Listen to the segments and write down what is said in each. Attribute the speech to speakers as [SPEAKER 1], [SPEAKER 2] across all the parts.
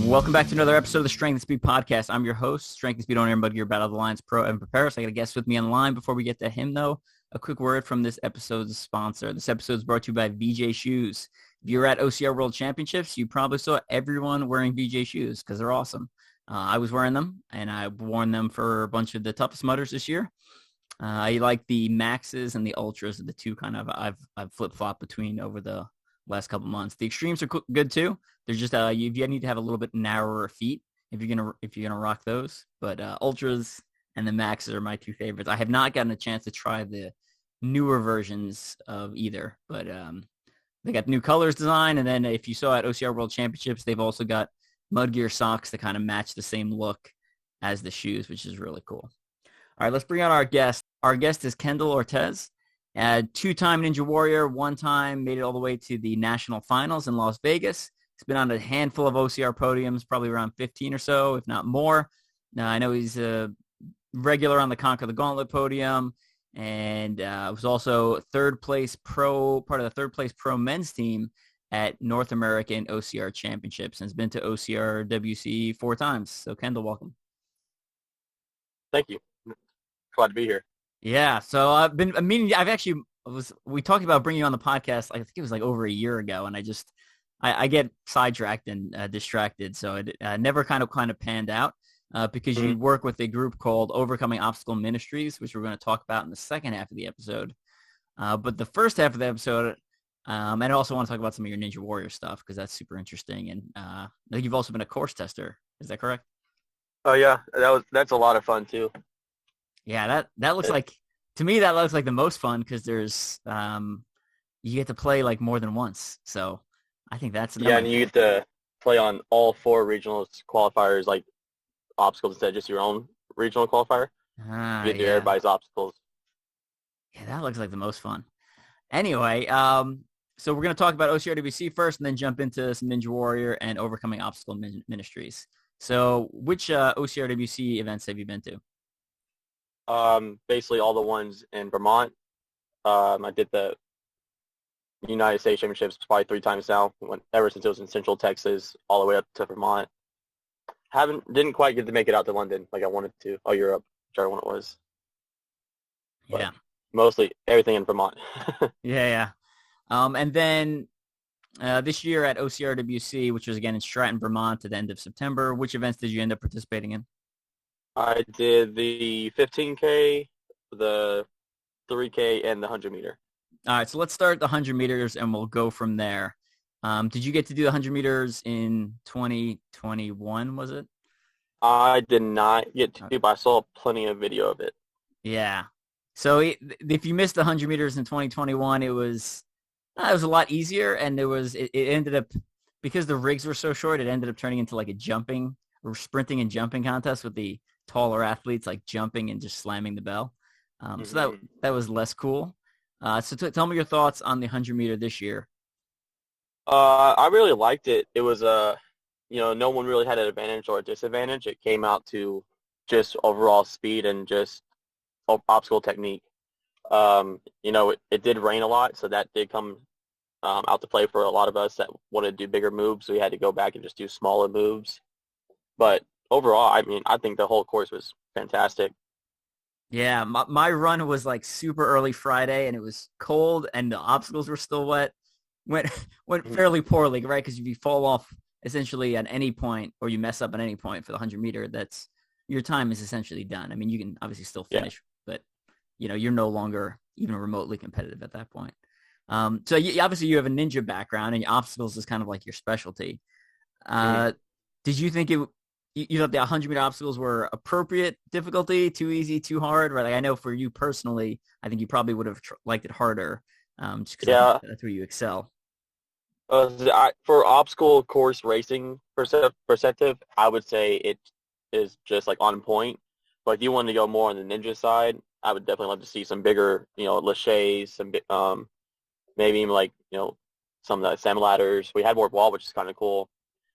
[SPEAKER 1] Welcome back to another episode of the Strength and Speed Podcast. I'm your host, Strength and Speed owner and Budgear Battle of the Lions Pro Evan Paris. I got a guest with me on the line. Before we get to him, though, a quick word from this episode's sponsor. This episode is brought to you by VJ Shoes. If you're at OCR World Championships, you probably saw everyone wearing VJ shoes because they're awesome. I was wearing them, and I've worn them for a bunch of the toughest mutters this year. I like the Maxes and the Ultras, the two kind of I've flip-flopped between over the last couple months. The Extremes are good too. They're just you need to have a little bit narrower feet if you're gonna rock those. But Ultras and the Maxes are my two favorites. I have not gotten a chance to try the newer versions of either, but they got new colors design. And then if you saw at OCR World Championships, they've also got mud gear socks that kind of match the same look as the shoes, which is really cool. All right, let's bring on our guest. Our guest is Kendall Ortez. Two-time Ninja Warrior, one time made it all the way to the national finals in Las Vegas. He's been on a handful of OCR podiums, probably around 15 or so, if not more. Now, I know he's a regular on the Conquer the Gauntlet podium, and was also part of the third place pro men's team at North American OCR Championships, and has been to OCRWC 4 times. So, Kendall, welcome.
[SPEAKER 2] Thank you. Glad to be here.
[SPEAKER 1] Yeah, so we talked about bringing you on the podcast, I think it was like over a year ago, and I get sidetracked and distracted, so it never kind of panned out because you work with a group called Overcoming Obstacles Ministries, which we're going to talk about in the second half of the episode. But the first half of the episode, and I also want to talk about some of your Ninja Warrior stuff because that's super interesting, and I think you've also been a course tester. Is that correct?
[SPEAKER 2] Oh yeah, that's a lot of fun too.
[SPEAKER 1] Yeah, that looks like, to me, that looks like the most fun because there's you get to play like more than once. So I think
[SPEAKER 2] and you get to play on all 4 regional qualifiers, like obstacles instead of just your own regional qualifier. You get to do everybody's obstacles.
[SPEAKER 1] Yeah, that looks like the most fun. Anyway, so we're going to talk about OCRWC first and then jump into some Ninja Warrior and Overcoming Obstacles Ministries. So which OCRWC events have you been to?
[SPEAKER 2] Basically all the ones in Vermont. I did the United States Championships probably 3 times now, ever since it was in Central Texas all the way up to Vermont. Didn't quite get to make it out to London like I wanted to. Oh, Europe, whichever one it was. But
[SPEAKER 1] yeah.
[SPEAKER 2] Mostly everything in Vermont.
[SPEAKER 1] Yeah. And then this year at OCRWC, which was again in Stratton, Vermont at the end of September, which events did you end up participating in?
[SPEAKER 2] I did the 15K, the 3K, and the 100 meter.
[SPEAKER 1] All right, so let's start the 100 meters, and we'll go from there. Did you get to do the 100 meters in 2021, was it?
[SPEAKER 2] I did not get to, but I saw plenty of video of it.
[SPEAKER 1] Yeah. So if you missed the 100 meters in 2021, it was a lot easier, and it ended up, because the rigs were so short, it ended up turning into like a sprinting and jumping contest with the taller athletes like jumping and just slamming the bell. So that was less cool. So tell me your thoughts on the 100 meter this year.
[SPEAKER 2] I really liked it. It was no one really had an advantage or a disadvantage. It came out to just overall speed and just obstacle technique. It did rain a lot, so that did come out to play for a lot of us that wanted to do bigger moves. So we had to go back and just do smaller moves. But overall, I think the whole course was fantastic.
[SPEAKER 1] Yeah, my run was like super early Friday, and it was cold, and the obstacles were still wet. Went fairly poorly, right? Because if you fall off essentially at any point, or you mess up at any point for the 100 meter, that's your time is essentially done. I mean, you can obviously still finish, but you're no longer even remotely competitive at that point. So obviously you have a ninja background, and obstacles is kind of like your specialty. Did you think you thought the 100 meter obstacles were appropriate difficulty, too easy, too hard? Right? Like, I know for you personally, I think you probably would have liked it harder. Just because that's where you excel.
[SPEAKER 2] For obstacle course racing perspective, I would say it is just like on point. But if you wanted to go more on the ninja side, I would definitely love to see some bigger, laches, some maybe even like some of the salmon ladders. We had more wall, which is kind of cool.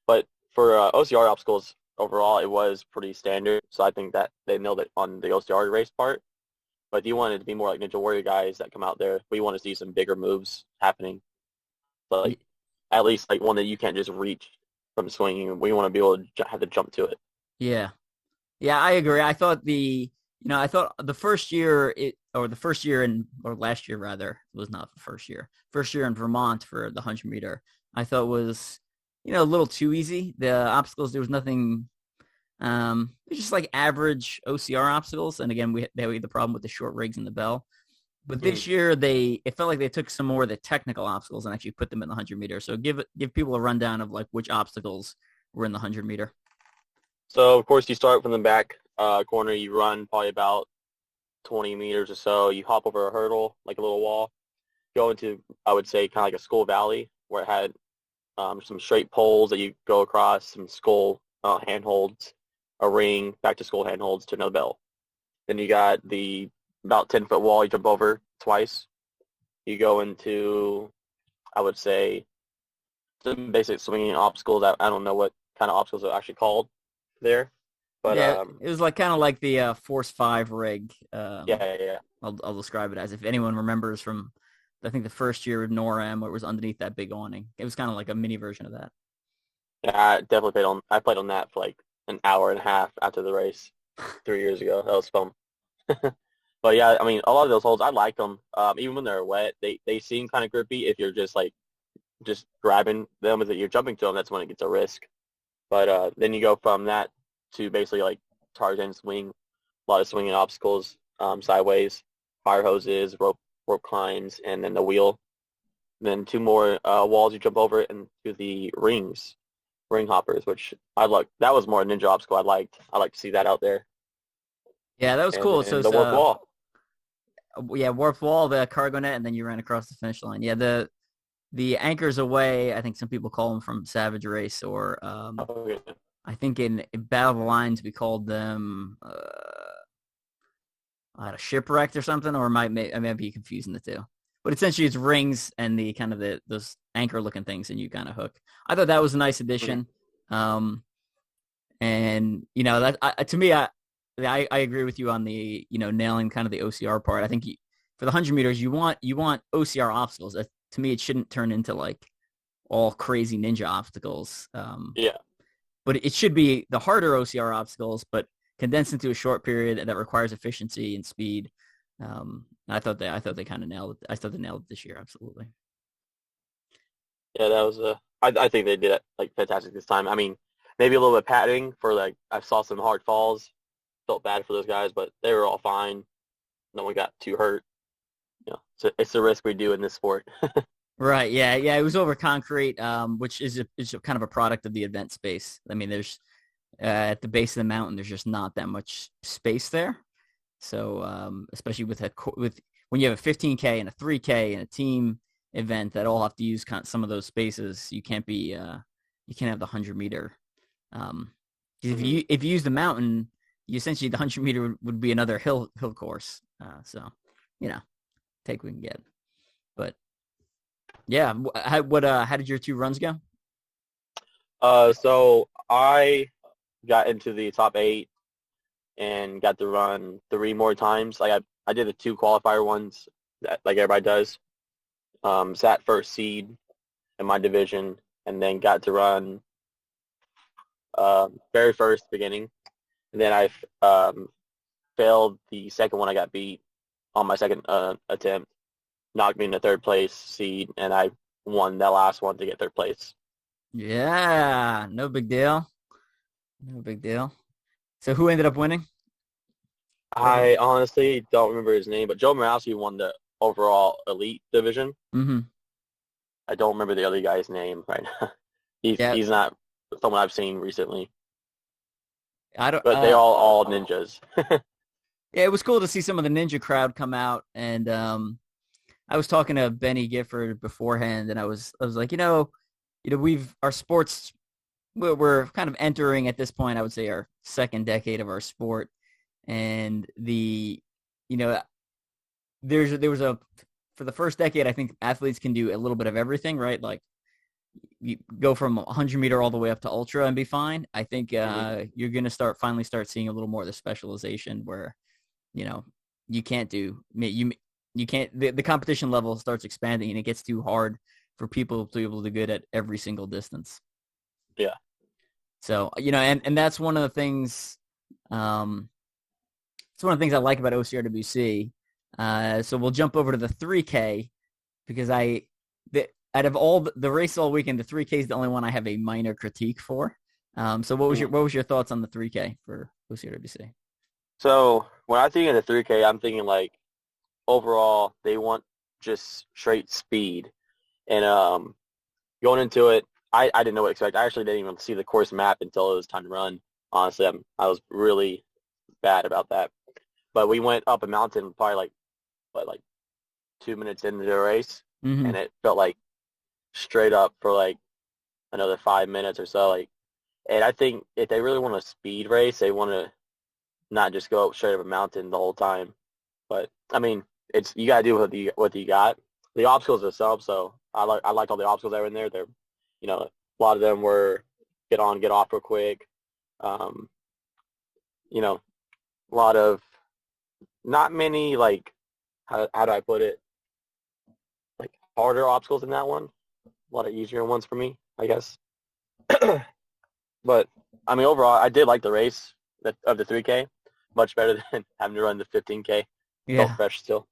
[SPEAKER 2] But for OCR obstacles overall, it was pretty standard. So I think that they nailed it on the OCR race part. But if you wanted to be more like Ninja Warrior guys that come out there, we want to see some bigger moves happening. But at least like one that you can't just reach from swinging. We want to be able to have to jump to it.
[SPEAKER 1] Yeah. Yeah, I agree. I thought the first year or last year rather, was not the first year. First year in Vermont for the 100 meter, I thought was, a little too easy. The obstacles, there was nothing, it's just like average OCR obstacles. And again, we had the problem with the short rigs and the bell. But this year, it felt like they took some more of the technical obstacles and actually put them in the 100 meter. So give people a rundown of like which obstacles were in the 100 meter.
[SPEAKER 2] So, of course, you start from the back corner. You run probably about 20 meters or so. You hop over a hurdle, like a little wall. Go into, I would say, kind of like a school valley where it had some straight poles that you go across, some skull handholds, a ring, back to school handholds to another bell. Then you got the about 10-foot wall you jump over twice. You go into, I would say, some basic swinging obstacles. I don't know what kind of obstacles are actually called there. But
[SPEAKER 1] yeah, it was like kind of like the Force 5 rig.
[SPEAKER 2] Yeah.
[SPEAKER 1] I'll describe it as, if anyone remembers from, I think the first year of NORAM, where it was underneath that big awning. It was kind of like a mini version of that.
[SPEAKER 2] Yeah, I definitely played on that for like an hour and a half after the race 3 years ago. That was fun. But yeah, I mean, a lot of those holds, I like them. Even when they're wet, they seem kind of grippy. If you're just grabbing them as you're jumping to them, that's when it gets a risk. But then you go from that to basically like Tarzan swing, a lot of swinging obstacles, sideways, fire hoses, rope climbs, and then the wheel. And then 2 more walls you jump over and to the ring hoppers, which I like. That was more a ninja obstacle. I liked to see that out there.
[SPEAKER 1] Yeah, that was cool. So
[SPEAKER 2] the warped wall.
[SPEAKER 1] Yeah, warped wall, the cargo net, and then you ran across the finish line. Yeah, the anchors away, I think some people call them from Savage Race, or I think in Battle of the Lines we called them shipwrecked or something, or I might be confusing the two. But essentially it's rings and the kind of those anchor looking things, and you kind of hook. I thought that was a nice addition. And that to me, I agree with you on the, nailing kind of the OCR part. I think for the 100 meters, you want OCR obstacles. To me, it shouldn't turn into like all crazy ninja obstacles.
[SPEAKER 2] Yeah.
[SPEAKER 1] But it should be the harder OCR obstacles, but condensed into a short period that requires efficiency and speed. I thought they kind of nailed it. I thought they nailed it this year. Absolutely.
[SPEAKER 2] Yeah, that was I think they did it like fantastic this time. I mean, maybe a little bit padding for like, I saw some hard falls. Felt bad for those guys, but they were all fine. No one got too hurt. So it's the risk we do in this sport.
[SPEAKER 1] Right. Yeah. It was over concrete, which is kind of a product of the event space. I mean, there's at the base of the mountain, there's just not that much space there. So especially with when you have a 15K and a 3K and a team event that all have to use some of those spaces, you can't have the 100 meter. If you use the mountain, essentially the 100 meter would be another hill course. So, take what we can get. But yeah, how did your 2 runs go?
[SPEAKER 2] So I got into the top 8 and got to run 3 more times. Like I did the 2 qualifier ones that like everybody does. Sat first seed in my division, and then got to run very first beginning. And then I failed the second one. I got beat on my second attempt, knocked me into 3rd place seed, and I won that last one to get 3rd place.
[SPEAKER 1] Yeah, no big deal. So who ended up winning?
[SPEAKER 2] I honestly don't remember his name, but Joe Morowski won the overall elite division.
[SPEAKER 1] Mm-hmm.
[SPEAKER 2] I don't remember the other guy's name right now. He's not someone I've seen recently. But they all ninjas.
[SPEAKER 1] Yeah, it was cool to see some of the ninja crowd come out, and I was talking to Benny Gifford beforehand, and I was like, our sports, we're kind of entering at this point, I would say, our 2nd decade of our sport, and for the first decade, I think athletes can do a little bit of everything, right? Like you go from 100 meter all the way up to ultra and be fine. I think you're going to finally start seeing a little more of the specialization where, you can't the competition level starts expanding and it gets too hard for people to be able to do good at every single distance.
[SPEAKER 2] Yeah.
[SPEAKER 1] So, and that's one of the things, it's one of the things I like about OCRWC. So we'll jump over to the 3K because out of all the race all weekend, the 3K is the only one I have a minor critique for. So what was your thoughts on the 3K for OCRWC?
[SPEAKER 2] So when I think of the 3K, I'm thinking like overall they want just straight speed. And going into it, I didn't know what to expect. I actually didn't even see the course map until it was time to run. Honestly, I was really bad about that. But we went up a mountain probably like 2 minutes into the race, and it felt like straight up for like another 5 minutes or so. And I think if they really want a speed race, they want to not just go up straight up a mountain the whole time. But I mean, you gotta do what you got. The obstacles themselves, so I liked all the obstacles that were in there. They're, a lot of them were get on, get off real quick. A lot of not many how do I put it? Like harder obstacles in that one. A lot of easier ones for me, I guess. But I mean, overall, I did like the race of the 3K much better than having to run the 15K.
[SPEAKER 1] Yeah,
[SPEAKER 2] felt fresh still.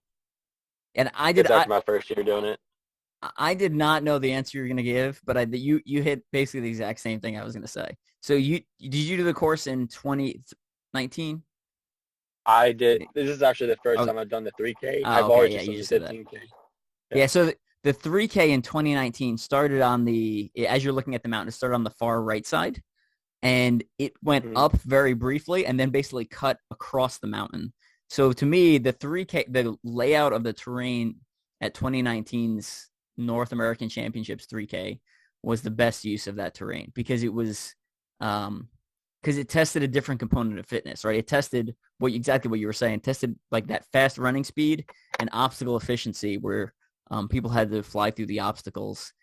[SPEAKER 1] And I did.
[SPEAKER 2] After my first year doing it,
[SPEAKER 1] I did not know the answer you were going to give, but you hit basically the exact same thing I was going to say. So did you do the course in 2019?
[SPEAKER 2] I did. This is actually the first time I've done the 3K. I've
[SPEAKER 1] okay,
[SPEAKER 2] always
[SPEAKER 1] yeah, you
[SPEAKER 2] just
[SPEAKER 1] just
[SPEAKER 2] done the 15K.
[SPEAKER 1] Yeah, so the 3K in 2019 started on as you're looking at the mountain, it started on the far right side, and it went up very briefly and then basically cut across the mountain. So to me, the 3K, the layout of the terrain at 2019's North American Championships 3K was the best use of that terrain because it was because it tested a different component of fitness, right? It tested exactly what you were saying, tested like that fast running speed and obstacle efficiency where people had to fly through the obstacles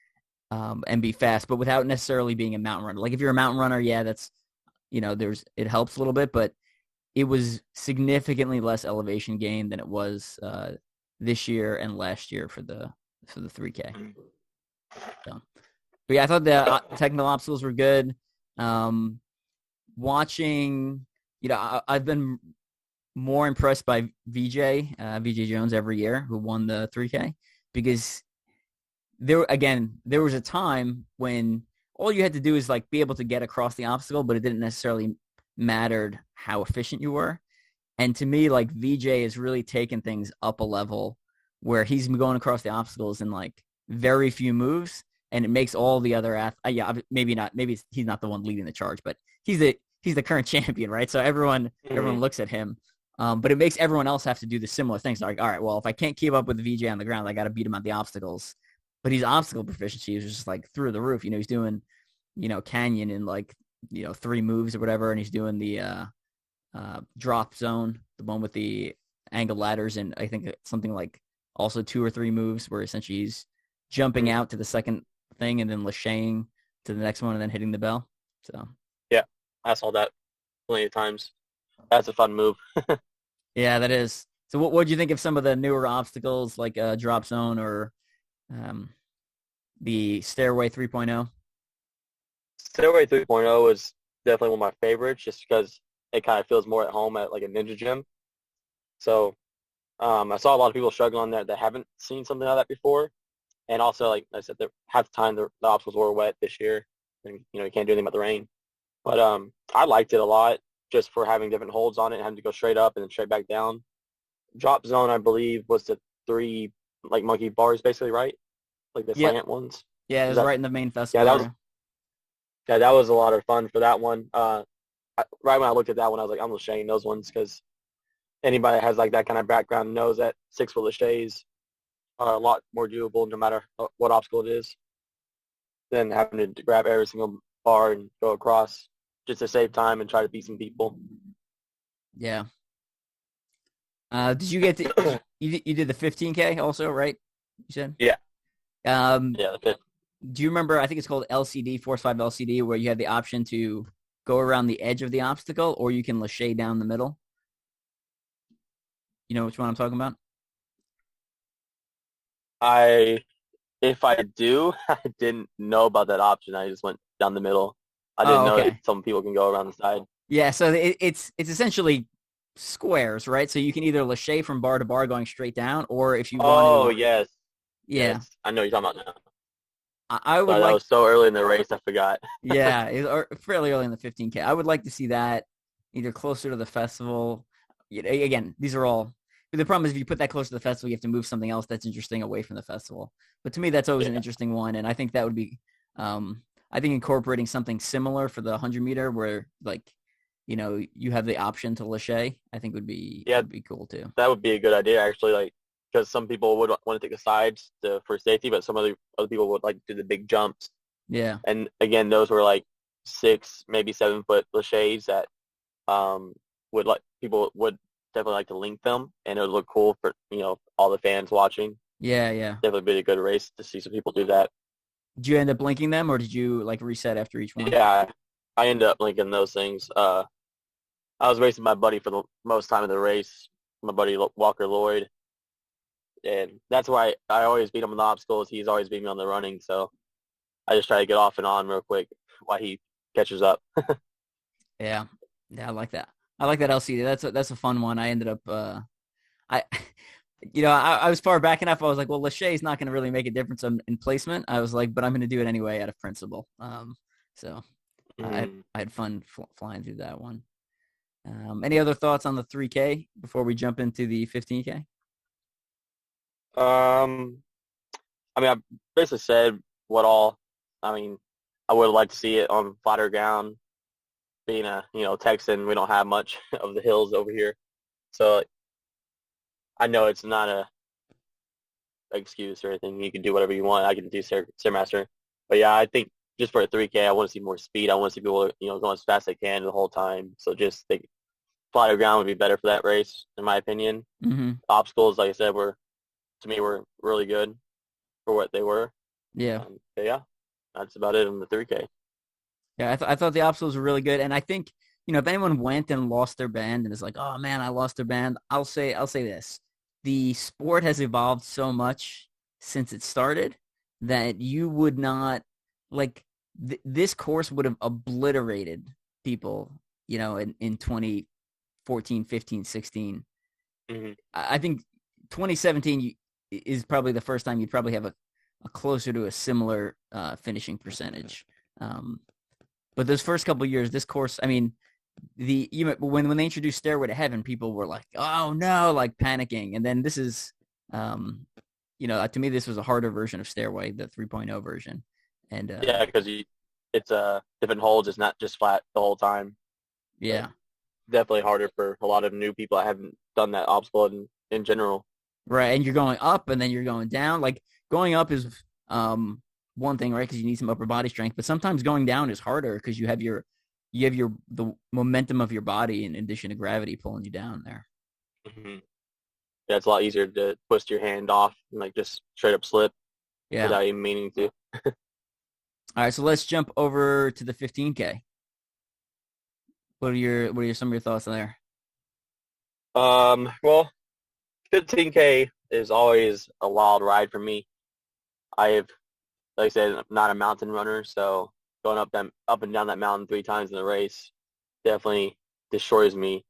[SPEAKER 1] and be fast, but without necessarily being a mountain runner. Like if you're a mountain runner, yeah, that's, it helps a little bit, but it was significantly less elevation gain than it was this year and last year for the 3K. So, but yeah, I thought the technical obstacles were good. Watching, I've been more impressed by VJ Jones every year, who won the 3K, because there was a time when all you had to do is like be able to get across the obstacle, but it didn't necessarily mattered how efficient you were. And to me, like VJ has really taken things up a level where he's going across the obstacles in like very few moves, and it makes all the other maybe he's not the one leading the charge, but he's the current champion, right? So everyone looks at him. But it makes everyone else have to do the similar things. Like, all right, well, if I can't keep up with the VJ on the ground, I got to beat him on the obstacles. But his obstacle proficiency is just like through the roof. He's doing, canyon in like, 3 moves or whatever, and he's doing the drop zone, the one with the angled ladders, and I think something like also 2 or 3 moves where essentially he's jumping out to the second thing and then lashaying to the next one and then hitting the bell. So
[SPEAKER 2] yeah, I saw that plenty of times. That's a fun move.
[SPEAKER 1] Yeah, that is. So what do you think of some of the newer obstacles like drop zone or the Stairway 3.0?
[SPEAKER 2] Stairway 3.0 is definitely one of my favorites just because it kind of feels more at home at like a ninja gym. So I saw a lot of people struggling on that haven't seen something like that before. And also, like I said, half the time the obstacles were wet this year. And, you can't do anything about the rain. But I liked it a lot just for having different holds on it and having to go straight up and then straight back down. Drop zone, I believe, was the 3 like monkey bars basically, right? Like the slant ones.
[SPEAKER 1] Yeah, it was right in the main festival.
[SPEAKER 2] Yeah, that was a lot of fun for that one. Right when I looked at that one, I was like, I'm lashaying those ones because anybody that has like that kind of background knows that 6-foot lachays are a lot more doable no matter what obstacle it is than having to grab every single bar and go across just to save time and try to beat some people.
[SPEAKER 1] Yeah. Did you get to you did the 15K also, right? You said?
[SPEAKER 2] Yeah.
[SPEAKER 1] Yeah,
[SPEAKER 2] the 15.
[SPEAKER 1] Do you remember, I think it's called LCD, Force 5 LCD, where you had the option to go around the edge of the obstacle or you can lachet down the middle? You know which one I'm talking about?
[SPEAKER 2] If I do, I didn't know about that option. I just went down the middle. I didn't
[SPEAKER 1] Oh,
[SPEAKER 2] know that
[SPEAKER 1] okay.
[SPEAKER 2] some people can go around the side.
[SPEAKER 1] Yeah, so it's essentially squares, right? So you can either lache from bar to bar going straight down, or if you want
[SPEAKER 2] Oh,
[SPEAKER 1] to,
[SPEAKER 2] yes.
[SPEAKER 1] yeah,
[SPEAKER 2] Yes. I know what you're talking about now.
[SPEAKER 1] I would
[SPEAKER 2] Sorry, that
[SPEAKER 1] like,
[SPEAKER 2] was so early in the race, I forgot.
[SPEAKER 1] yeah, or fairly early in the 15K. I would like to see that either closer to the festival. Again, these are all. But the problem is if you put that close to the festival, you have to move something else that's interesting away from the festival. But to me, that's always an
[SPEAKER 2] Yeah.
[SPEAKER 1] interesting one, and I think that would be, I think incorporating something similar for the 100 meter, where like, you have the option to lache, I think
[SPEAKER 2] Yeah,
[SPEAKER 1] would be cool too.
[SPEAKER 2] that would be a good idea, actually, like, because some people would want to take the sides for safety, but some other people would like to do the big jumps.
[SPEAKER 1] Yeah,
[SPEAKER 2] And again, those were like 6, maybe 7 foot laches that um, people would definitely like to link them, and it would look cool for all the fans watching.
[SPEAKER 1] yeah, yeah.
[SPEAKER 2] Definitely be a good race to see some people do that.
[SPEAKER 1] Did you end up linking them, or did you like reset after each one?
[SPEAKER 2] Yeah, I ended up linking those things. I was racing my buddy for the most time of the race, my buddy Walker Lloyd, and that's why I always beat him on the obstacles. He's always beat me on the running, so I just try to get off and on real quick while he catches up.
[SPEAKER 1] Yeah, yeah, I like that. I like that LCD. That's a fun one. I ended up, I, I was far back enough. I was like, well, lache is not going to really make a difference in placement. I was like, but I'm going to do it anyway out of principle. So
[SPEAKER 2] Mm.
[SPEAKER 1] I had fun flying through that one. Any other thoughts on the 3K before we jump into the 15K?
[SPEAKER 2] Um, I mean, I basically said what all. I mean, I would like to see it on flatter ground. Being a Texan, we don't have much of the hills over here, so I know it's not a excuse or anything. You can do whatever you want. I can do Stairmaster, but yeah, I think just for a 3K, I want to see more speed. I want to see people going as fast as they can the whole time. So just think flatter ground would be better for that race, in my opinion.
[SPEAKER 1] Mm-hmm.
[SPEAKER 2] Obstacles, like I said, were really good for what they were.
[SPEAKER 1] Yeah.
[SPEAKER 2] But yeah, that's about it in the 3K.
[SPEAKER 1] Yeah, I thought the obstacles were really good, and I think if anyone went and lost their band and is like, "Oh man, I lost their band," I'll say this: the sport has evolved so much since it started that you would not like this course would have obliterated people, in 2014, 15, 16.
[SPEAKER 2] Mm-hmm.
[SPEAKER 1] I think 2017 is probably the first time you'd probably have a closer to a similar finishing percentage. But those first couple of years, this course, I mean, when they introduced Stairway to Heaven, people were like, "Oh no!" like panicking. And then this is, to me, this was a harder version of Stairway, the 3.0 version. And
[SPEAKER 2] Yeah, because it's different holds. It's not just flat the whole time.
[SPEAKER 1] yeah,
[SPEAKER 2] Definitely harder for a lot of new people that haven't done that obstacle in general.
[SPEAKER 1] right. And you're going up, and then you're going down. Like going up is one thing, right? Because you need some upper body strength. But sometimes going down is harder because you have the momentum of your body in addition to gravity pulling you down there.
[SPEAKER 2] Mm-hmm. Yeah, it's a lot easier to twist your hand off and like just straight up slip
[SPEAKER 1] Yeah.
[SPEAKER 2] without even meaning to.
[SPEAKER 1] All right, so let's jump over to the 15K. What are some of your thoughts on there?
[SPEAKER 2] Well, 15K is always a wild ride for me. Like I said, I'm not a mountain runner, so going up and down that mountain 3 times in the race definitely destroys me.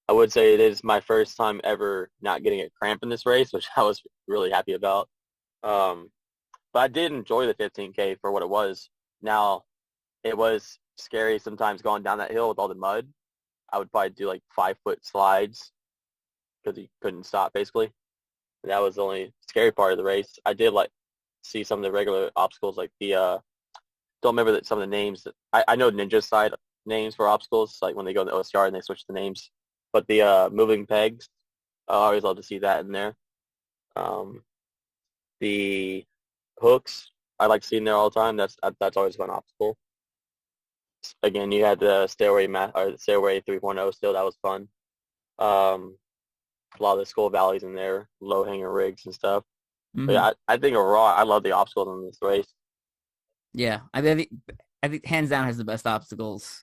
[SPEAKER 2] I would say it is my first time ever not getting a cramp in this race, which I was really happy about. But I did enjoy the 15K for what it was. Now, it was scary sometimes going down that hill with all the mud. I would probably do like 5-foot slides because you couldn't stop basically. And that was the only scary part of the race. I did like see some of the regular obstacles like don't remember some of the names. I know Ninja side names for obstacles, like when they go in the OCR and they switch the names. But the moving pegs, I always love to see that in there. The hooks, I like seeing there all the time. That's always a fun obstacle. Again, you had the Stairway 3.0 still. That was fun. A lot of the skull valleys in there, low hanging rigs and stuff.
[SPEAKER 1] Mm-hmm.
[SPEAKER 2] But yeah, I think overall, I love the obstacles in this race.
[SPEAKER 1] Yeah, I think hands down has the best obstacles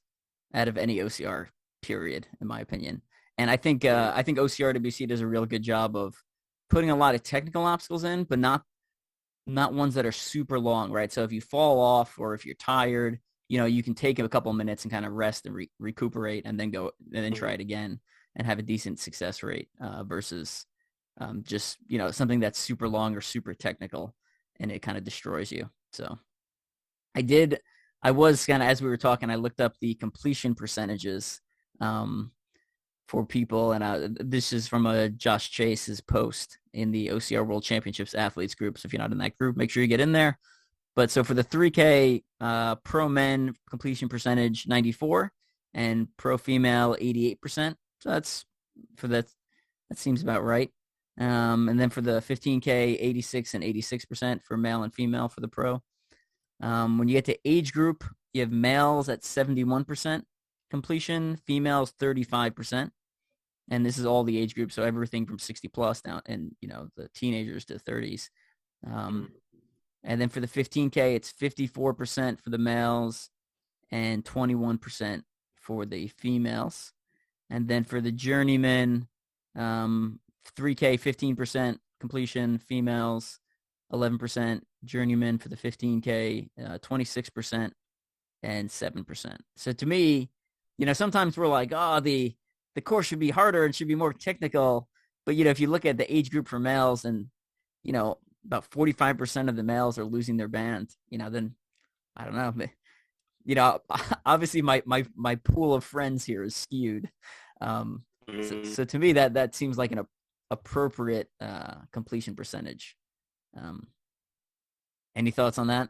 [SPEAKER 1] out of any OCR period, in my opinion. And I think OCRWC does a real good job of putting a lot of technical obstacles in, but not ones that are super long, right? So if you fall off or if you're tired, you can take a couple of minutes and kind of rest and recuperate and then go and then try it again and have a decent success rate versus just, something that's super long or super technical and it kind of destroys you. So I was kind of, as we were talking, I looked up the completion percentages for people. And this is from Josh Chase's post in the OCR World Championships athletes group. So if you're not in that group, make sure you get in there. But so for the 3K, pro men completion percentage 94 and pro female 88%. So that seems about right. And then for the 15K, 86 and 86% for male and female for the pro. When you get to age group, you have males at 71% completion, females 35%. And this is all the age groups, so everything from 60 plus down and, the teenagers to 30s. And then for the 15K, it's 54% for the males and 21% for the females. And then for the journeyman, 3K, 15% completion, females, 11%, journeyman for the 15K, 26%, and 7%. So to me, sometimes we're like, oh, the course should be harder and should be more technical. But, if you look at the age group for males and, about 45% of the males are losing their band, then I don't know. Obviously my pool of friends here is skewed. So to me, that seems like an appropriate completion percentage. Any thoughts on that?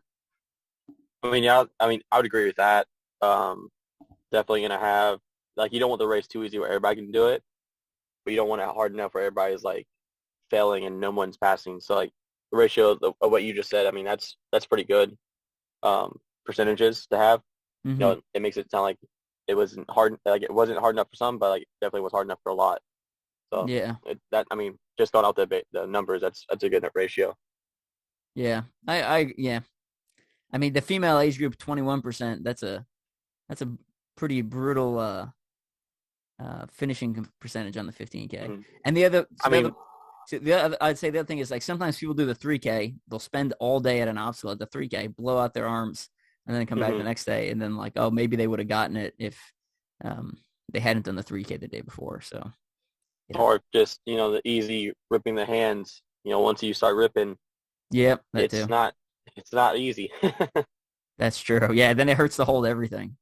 [SPEAKER 2] I mean, yeah, I would agree with that. Definitely going to have, you don't want the race too easy where everybody can do it, but you don't want it hard enough where everybody's, failing and no one's passing. So, the ratio of what you just said, that's pretty good percentages to have.
[SPEAKER 1] Mm-hmm.
[SPEAKER 2] It makes it sound like it wasn't hard, it wasn't hard enough for some, but, definitely was hard enough for a lot. So,
[SPEAKER 1] yeah,
[SPEAKER 2] just going out the numbers, that's a good ratio.
[SPEAKER 1] Yeah, yeah. The female age group 21%. That's a pretty brutal finishing percentage on the 15K. Mm-hmm. And I'd say the other thing is sometimes people do the 3K. They'll spend all day at an obstacle at the 3K, blow out their arms, and then come back the next day, and then maybe they would have gotten it if they hadn't done the 3K the day before. So,
[SPEAKER 2] or just the easy ripping the hands. Once you start ripping.
[SPEAKER 1] Yep,
[SPEAKER 2] it's not easy.
[SPEAKER 1] That's true. Yeah, then it hurts to hold everything.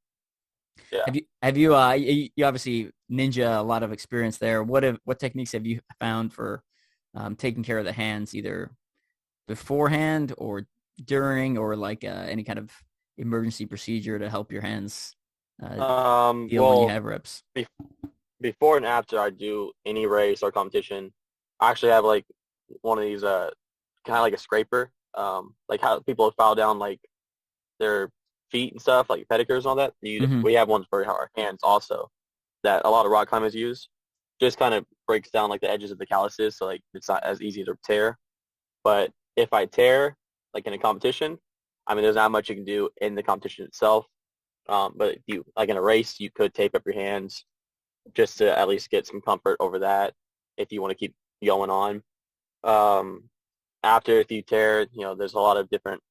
[SPEAKER 2] Yeah.
[SPEAKER 1] Have you obviously ninja a lot of experience there. What techniques have you found for taking care of the hands, either beforehand or during, or any kind of emergency procedure to help your hands heal when you have reps?
[SPEAKER 2] Before and after I do any race or competition, I actually have one of these kind of like a scraper, like how people file down their feet and stuff, like pedicures and all that. We have ones for our hands also that a lot of rock climbers use. Just kind of breaks down the edges of the calluses, so it's not as easy to tear. But if I tear in a competition, there's not much you can do in the competition itself. But if you in a race, you could tape up your hands just to at least get some comfort over that if you want to keep going on. After, if you tear, there's a lot of different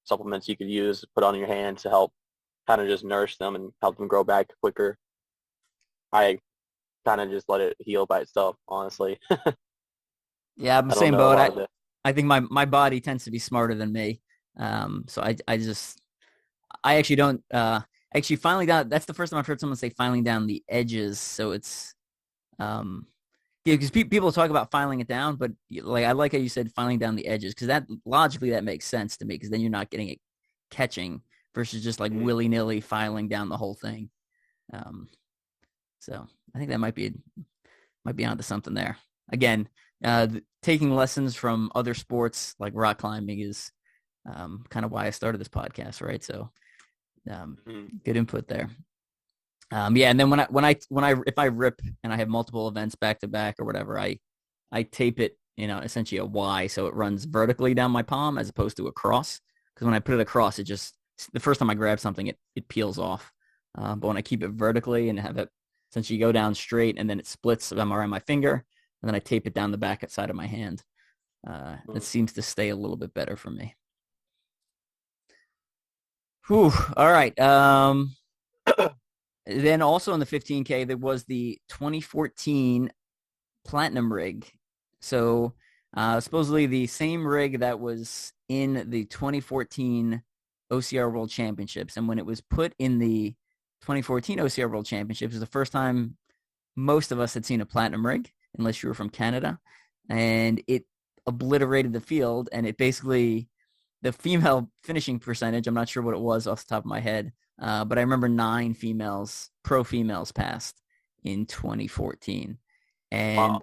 [SPEAKER 2] supplements you could use to put on your hands to help kind of just nourish them and help them grow back quicker. I kind of just let it heal by itself, honestly.
[SPEAKER 1] Yeah, I'm the same boat. I think my body tends to be smarter than me. So I actually don't, actually filing down, that's the first time I've heard someone say filing down the edges. So it's, because people talk about filing it down, but I like how you said filing down the edges, because that logically that makes sense to me, because then you're not getting it catching versus just willy-nilly filing down the whole thing. So I think that might be onto something there. Again, taking lessons from other sports like rock climbing is kind of why I started this podcast, right? So good input there. Yeah, and then if I rip and I have multiple events back to back or whatever, I tape it, essentially a Y, so it runs vertically down my palm as opposed to across. Because when I put it across, the first time I grab something, it peels off. But when I keep it vertically and have it essentially go down straight, and then it splits around my finger, and then I tape it down the back side of my hand, it seems to stay a little bit better for me. Whew. All right. Then also in the 15K, there was the 2014 Platinum rig. So supposedly the same rig that was in the 2014 OCR World Championships. And when it was put in the 2014 OCR World Championships, it was the first time most of us had seen a Platinum rig, unless you were from Canada. And it obliterated the field. And it basically, the female finishing percentage, I'm not sure what it was off the top of my head, but I remember 9 pro females passed in 2014. And
[SPEAKER 2] Wow.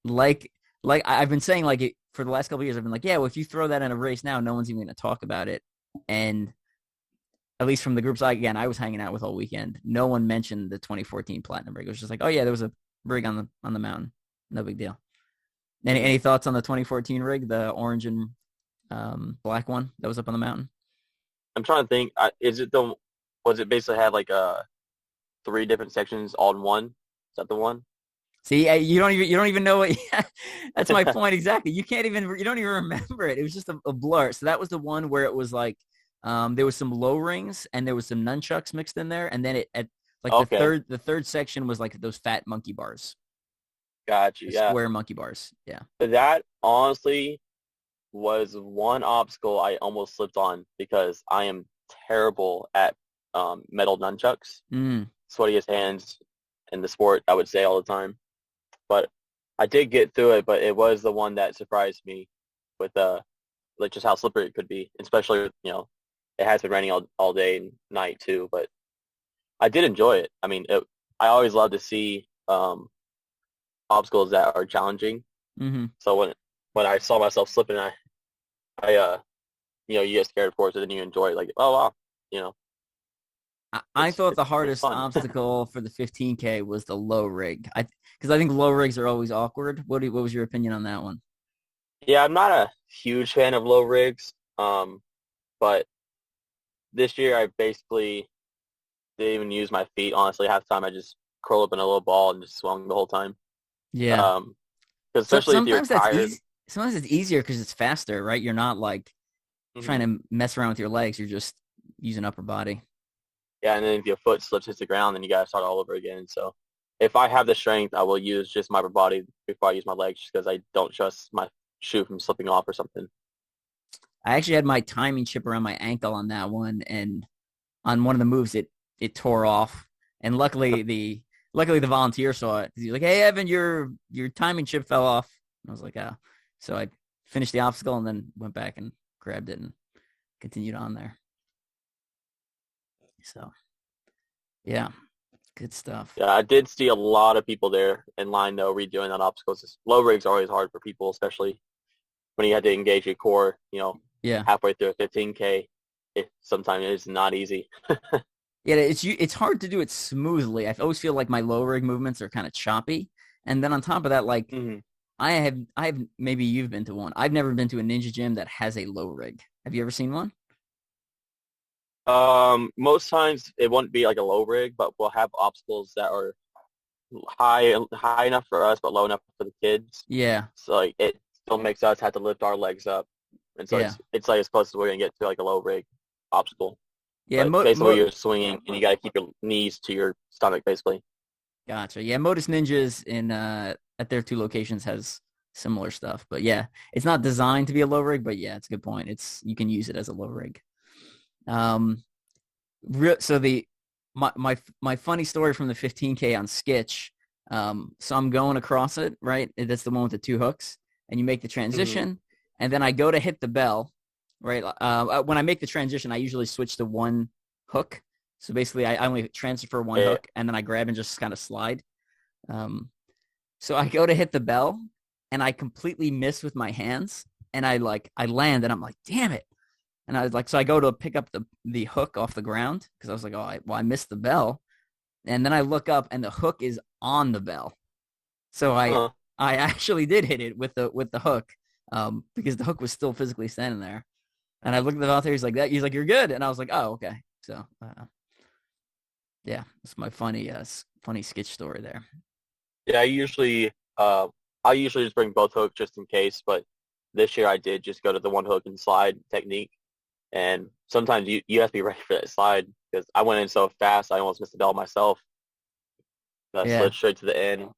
[SPEAKER 1] like I've been saying, like, it for the last couple of years, I've been like, yeah, well, if you throw that in a race now, no one's even going to talk about it. And at least from the groups I was hanging out with all weekend, no one mentioned the 2014 Platinum rig. It was just like, oh yeah, there was a rig on the mountain. No big deal. Any thoughts on the 2014 rig, the orange and black one that was up on the mountain?
[SPEAKER 2] I'm trying to think. Was it basically had like 3 different sections all in one? Is that the one?
[SPEAKER 1] See, you don't even know what. That's my point exactly. You don't even remember it. It was just a blur. So that was the one where it was like, there was some low rings and there was some nunchucks mixed in there, and then the third section was like those fat monkey bars.
[SPEAKER 2] Gotcha. Yeah.
[SPEAKER 1] Square monkey bars. Yeah.
[SPEAKER 2] That honestly was one obstacle I almost slipped on because I am terrible at metal nunchucks. Sweatiest hands in the sport, I would say all the time. But I did get through it, but it was the one that surprised me with like just how slippery it could be, especially, it has been raining all day and night too, but I did enjoy it. I mean, I always love to see obstacles that are challenging.
[SPEAKER 1] Mm-hmm.
[SPEAKER 2] So when I saw myself slipping, I you get scared for it, so then you enjoy it. Like, oh wow,
[SPEAKER 1] I thought the hardest obstacle for the 15K was the low rig. Because I think low rigs are always awkward. What was your opinion on that one?
[SPEAKER 2] Yeah, I'm not a huge fan of low rigs, but this year I basically didn't even use my feet. Honestly, half the time I just curled up in a little ball and just swung the whole time.
[SPEAKER 1] Yeah.
[SPEAKER 2] Because especially if you're tired.
[SPEAKER 1] Sometimes it's easier because it's faster, right? You're not like trying to mess around with your legs. You're just using upper body.
[SPEAKER 2] Yeah, and then if your foot slips, hits the ground, then you got to start all over again. So if I have the strength, I will use just my upper body before I use my legs, just because I don't trust my shoe from slipping off or something.
[SPEAKER 1] I actually had my timing chip around my ankle on that one, and on one of the moves, it tore off. And luckily the volunteer saw it. He's like, "Hey, Evan, your timing chip fell off." And I was like, "Oh." So I finished the obstacle and then went back and grabbed it and continued on there. So, yeah, good stuff.
[SPEAKER 2] Yeah, I did see a lot of people there in line, though, redoing that obstacle. Low rigs are always hard for people, especially when you had to engage your core, halfway through a 15K. Sometimes it's not easy.
[SPEAKER 1] Yeah, it's hard to do it smoothly. I always feel like my low rig movements are kind of choppy. And then on top of that, like, I have maybe you've been to one. I've never been to a ninja gym that has a low rig. Have you ever seen one?
[SPEAKER 2] Most times it wouldn't be like a low rig, but we'll have obstacles that are high enough for us, but low enough for the kids.
[SPEAKER 1] Yeah.
[SPEAKER 2] So like it still makes us have to lift our legs up, and so it's like as close as we're gonna get to like a low rig obstacle.
[SPEAKER 1] Yeah,
[SPEAKER 2] basically you're swinging and you got to keep your knees to your stomach, basically.
[SPEAKER 1] Gotcha. Yeah, Modus Ninjas in at their 2 locations has similar stuff, but yeah, it's not designed to be a low rig, but yeah, it's a good point. You can use it as a low rig. So my funny story from the 15K on Skitch. So I'm going across it, right? That's the one with the 2 hooks, and you make the transition, and then I go to hit the bell, right? When I make the transition, I usually switch to 1 hook. So basically, I only transfer 1 hook, and then I grab and just kind of slide. So I go to hit the bell, and I completely miss with my hands, and I land, and I'm like, damn it. And I was like, so I go to pick up the hook off the ground because I was like, I missed the bell. And then I look up and the hook is on the bell. So I actually did hit it with the hook because the hook was still physically standing there. And I looked at the volunteer, he's like, you're good. And I was like, oh, okay. So, yeah, it's my funny sketch story there.
[SPEAKER 2] Yeah, I usually just bring both hooks just in case, but this year I did just go to the 1 hook and slide technique. And sometimes you have to be ready for that slide, because I went in so fast I almost missed the bell myself. I
[SPEAKER 1] Yeah.
[SPEAKER 2] slid straight to the end.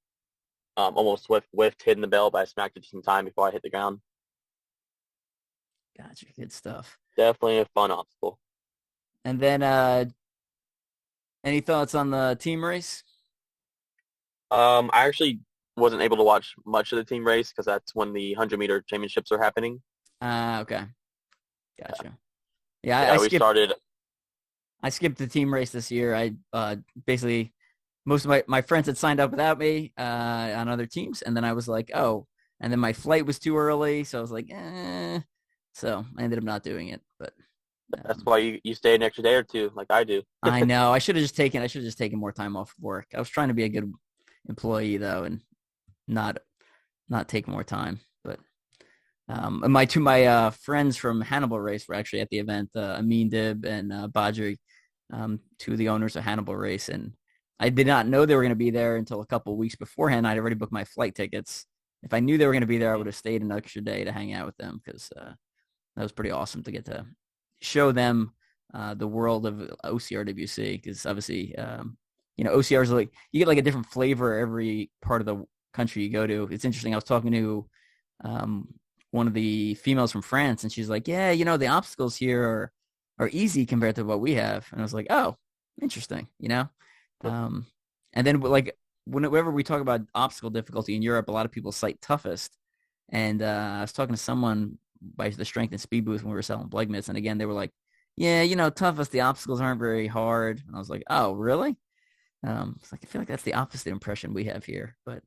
[SPEAKER 2] Almost whiffed hitting the bell, but I smacked it just in time before I hit the ground.
[SPEAKER 1] Gotcha. Good stuff.
[SPEAKER 2] Definitely a fun obstacle.
[SPEAKER 1] And then any thoughts on the team race?
[SPEAKER 2] I actually wasn't able to watch much of the team race because that's when the 100-meter championships are happening.
[SPEAKER 1] Okay. Gotcha. Yeah,
[SPEAKER 2] Yeah,
[SPEAKER 1] I
[SPEAKER 2] we
[SPEAKER 1] skipped
[SPEAKER 2] started.
[SPEAKER 1] I skipped the team race this year. I basically most of my friends had signed up without me on other teams, and then I was like, oh, and then my flight was too early, so I was like, so I ended up not doing it. But
[SPEAKER 2] That's why you stay an extra day or two, like I do.
[SPEAKER 1] I know I should have just taken more time off work. I was trying to be a good employee though, and not take more time. But and my friends from Hannibal Race were actually at the event. Amin Dib and Badri, two of the owners of Hannibal Race, and I did not know they were going to be there until a couple of weeks beforehand. I'd already booked my flight tickets. If I knew they were going to be there, I would have stayed an extra day to hang out with them, because that was pretty awesome to get to show them the world of OCRWC, because obviously, OCR is like, you get like a different flavor every part of the country you go to. It's interesting. I was talking to one of the females from France, and she's like, yeah, the obstacles here are easy compared to what we have. And I was like, oh, interesting, and then like whenever we talk about obstacle difficulty in Europe, a lot of people cite toughest. And I was talking to someone by the strength and speed booth when we were selling Bleg mitts, and again, they were like, yeah, toughest, the obstacles aren't very hard. And I was like, oh, really? It's like, I feel like that's the opposite impression we have here. But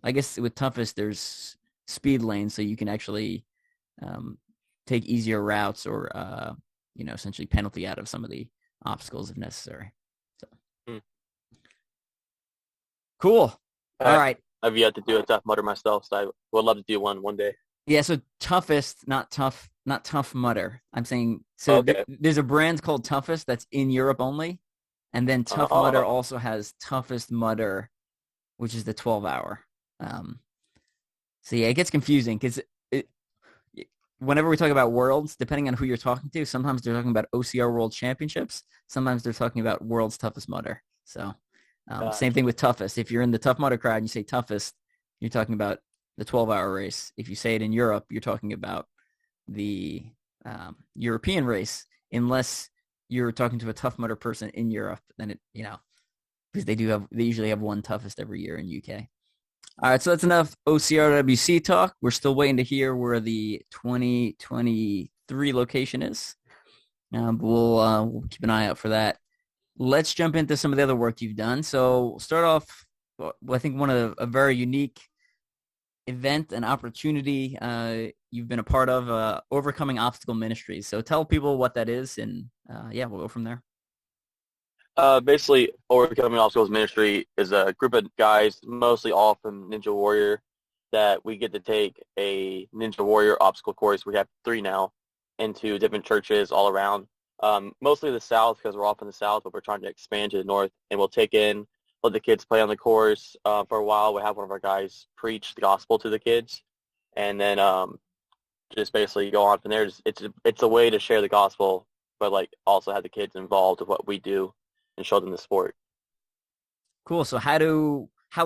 [SPEAKER 1] I guess with toughest, there's speed lanes, so you can actually take easier routes, or essentially penalty out of some of the obstacles if necessary. So cool. All right.
[SPEAKER 2] I've yet to do a Tough Mudder myself, so I would love to do one day.
[SPEAKER 1] Yeah, so toughest, not Tough Mudder. I'm saying, so
[SPEAKER 2] Okay.
[SPEAKER 1] there's a brand called Toughest that's in Europe only, and then Tough Mudder also has Toughest Mudder, which is the 12-hour. So yeah, it gets confusing because whenever we talk about worlds, depending on who you're talking to, sometimes they're talking about OCR World Championships, sometimes they're talking about World's Toughest Mudder. So same thing with toughest. If you're in the Tough Mudder crowd and you say toughest, you're talking about the 12-hour race. If you say it in Europe, you're talking about the European race, unless you're talking to a Tough Mudder person in Europe, then it, because they usually have one toughest every year in UK. All right, so that's enough OCRWC talk. We're still waiting to hear where the 2023 location is. But we'll keep an eye out for that. Let's jump into some of the other work you've done. So we'll start off, I think, one of a very unique event and opportunity you've been a part of, Overcoming Obstacle Ministries. So tell people what that is, and we'll go from there.
[SPEAKER 2] Basically, Overcoming Obstacles Ministry is a group of guys, mostly all from Ninja Warrior, that we get to take a Ninja Warrior obstacle course. We have 3 now, into different churches all around. Mostly the South, because we're off in the South, but we're trying to expand to the North. And we'll let the kids play on the course for a while. We'll have one of our guys preach the gospel to the kids, and then just basically go on from there. It's a way to share the gospel, but like also have the kids involved with what we do and show them the sport.
[SPEAKER 1] Cool. So how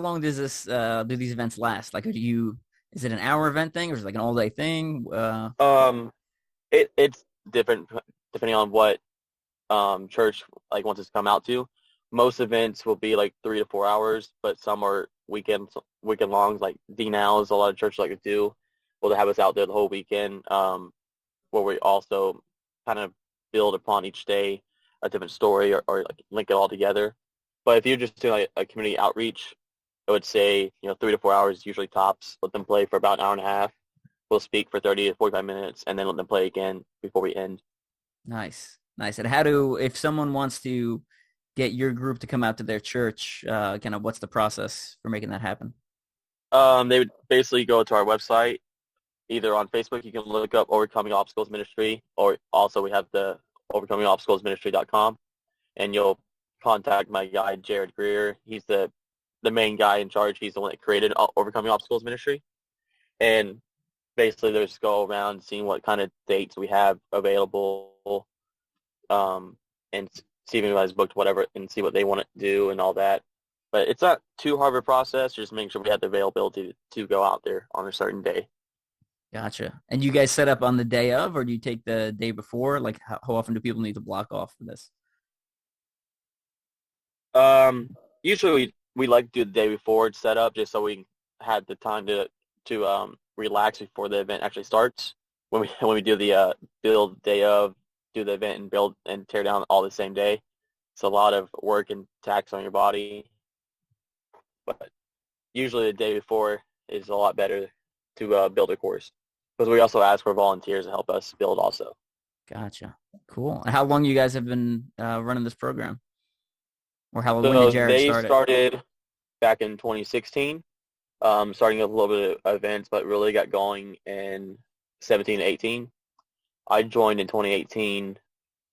[SPEAKER 1] long does this do these events last? Like, is it an hour event thing, or is it like an all day thing?
[SPEAKER 2] It's different depending on what church like wants us to come out to. Most events will be like 3 to 4 hours, but some are weekend longs. Like D-Nows, a lot of churches like to do. Will have us out there the whole weekend, where we also kind of build upon each day a different story, or like link it all together. But if you're just doing like a community outreach, I would say 3 to 4 hours usually tops. Let them play for about an hour and a half. We'll speak for 30 to 45 minutes, and then let them play again before we end.
[SPEAKER 1] Nice. And if someone wants to get your group to come out to their church, kind of what's the process for making that happen?
[SPEAKER 2] They would basically go to our website. Either on Facebook, you can look up Overcoming Obstacles Ministry, or also we have the overcomingobstaclesministry.com, and you'll contact my guy, Jared Greer. He's the main guy in charge. He's the one that created Overcoming Obstacles Ministry. And basically they just go around seeing what kind of dates we have available, and see if anybody's booked whatever and see what they want to do and all that. But it's not too hard of a process. Just make sure we have the availability to go out there on a certain day.
[SPEAKER 1] Gotcha. And you guys set up on the day of, or do you take the day before? Like how often do people need to block off for this?
[SPEAKER 2] Usually we like to do the day before it's set up, just so we had the time to relax before the event actually starts. When we do the build day of, do the event and build and tear down all the same day, it's a lot of work and tax on your body. But usually the day before is a lot better to build a course, because we also ask for volunteers to help us build also.
[SPEAKER 1] Gotcha. Cool. And how long you guys have been running this program? Or when did Jared start it?
[SPEAKER 2] They started back in 2016, starting with a little bit of events, but really got going in 17 and 18. I joined in 2018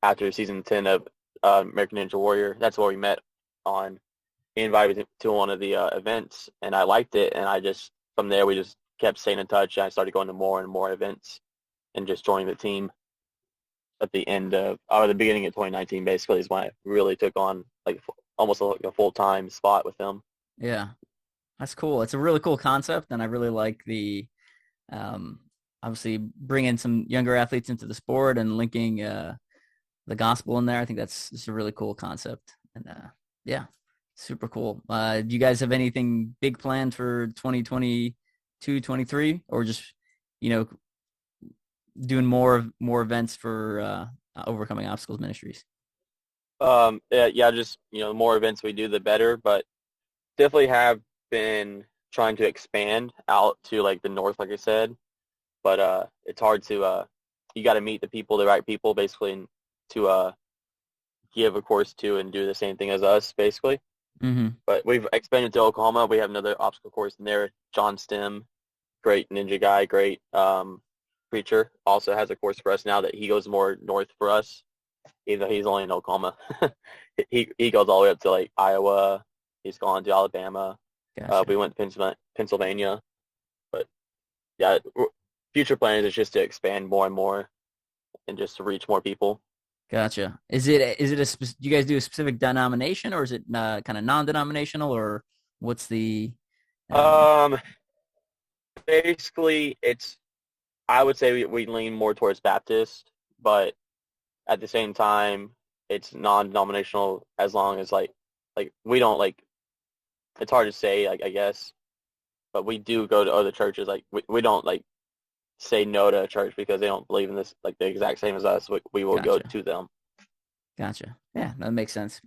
[SPEAKER 2] after season 10 of American Ninja Warrior. That's where we met on. He invited me to one of the events, and I liked it, and from there we just kept staying in touch, and I started going to more and more events and just joining the team at the beginning of 2019, basically, is when I really took on almost like a full-time spot with them.
[SPEAKER 1] Yeah, that's cool. It's a really cool concept, and I really like the obviously bringing some younger athletes into the sport and linking the gospel in there. I think it's a really cool concept, and yeah, super cool. Do you guys have anything big planned for 2022, 23, or just doing more events for Overcoming Obstacles Ministries?
[SPEAKER 2] Yeah, just the more events we do, the better. But definitely have been trying to expand out to the north, like I said. But it's hard to you got to meet the right people, basically, and to give a course to and do the same thing as us, basically.
[SPEAKER 1] Mm-hmm.
[SPEAKER 2] But we've expanded to Oklahoma. We have another obstacle course in there. John Stem, great ninja guy, great preacher, also has a course for us now that he goes more north for us, even though he's only in Oklahoma. he goes all the way up to Iowa. He's gone to Alabama.
[SPEAKER 1] Gotcha.
[SPEAKER 2] We went to Pennsylvania. But yeah, future plans is just to expand more and more and just to reach more people.
[SPEAKER 1] Gotcha. Is it do you guys do a specific denomination, or is it kind of non-denominational, or what's the?
[SPEAKER 2] Basically, I would say we lean more towards Baptist, but at the same time, it's non-denominational as long as we don't it's hard to say, I guess, but we do go to other churches. We don't say no to a church because they don't believe in this the exact same as us. We will go to them.
[SPEAKER 1] Gotcha. Yeah, that makes sense.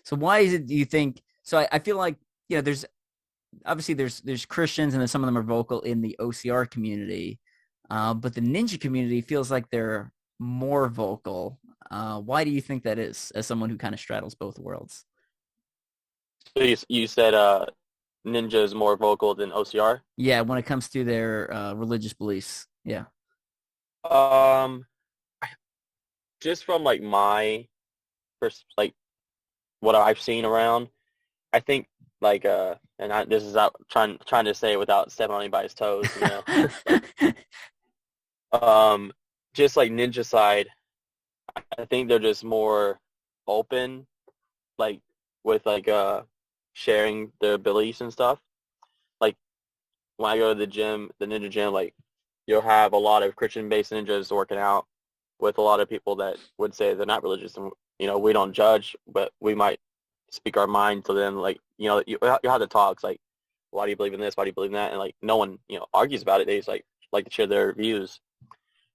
[SPEAKER 1] So why is it, do you think, so I feel like, there's obviously there's Christians, and then some of them are vocal in the OCR community, but the ninja community feels like they're more vocal. Why do you think that is, as someone who kind of straddles both worlds?
[SPEAKER 2] So you said ninja is more vocal than OCR?
[SPEAKER 1] Yeah, when it comes to their religious beliefs. Yeah.
[SPEAKER 2] Just from my what I've seen around, I think this is out trying to say it without stepping on anybody's toes, just ninja side, I think they're just more open, with sharing their beliefs and stuff. When I go to the gym, the ninja gym, you'll have a lot of Christian-based ninjas working out with a lot of people that would say they're not religious, and we don't judge, but we might speak our mind to them. You have the talks why do you believe in this? Why do you believe in that? And no one argues about it. They just like to share their views.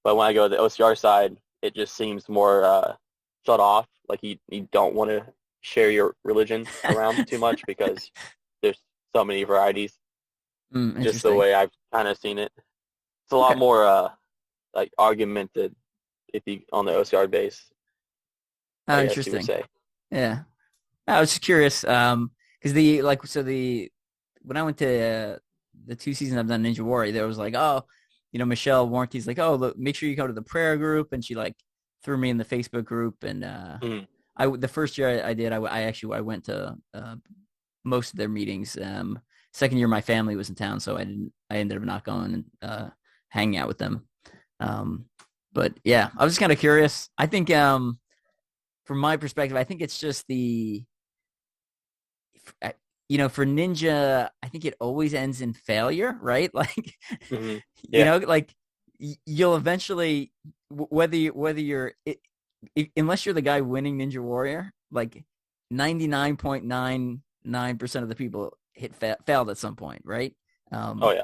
[SPEAKER 2] But when I go to the OCR side, it just seems more shut off. You don't want to share your religion around too much because there's so many varieties. Just the way I've kind of seen it. It's a lot more argumented if you on the OCR base.
[SPEAKER 1] Oh, interesting. Yeah, I was just curious because when I went to the 2 seasons I've done Ninja Warrior, there was Michelle Warranty's look, make sure you go to the prayer group, and she threw me in the Facebook group, and the first year I did, I went to most of their meetings. Second year my family was in town, so I ended up not going. hanging out with them. But yeah, I was just kind of curious. I think from my perspective, I think it's just for Ninja, I think it always ends in failure, right? Like,
[SPEAKER 2] Mm-hmm. Yeah.
[SPEAKER 1] like you'll eventually, whether you're, unless you're the guy winning Ninja Warrior, like 99.99% of the people failed at some point, right?
[SPEAKER 2] Oh yeah.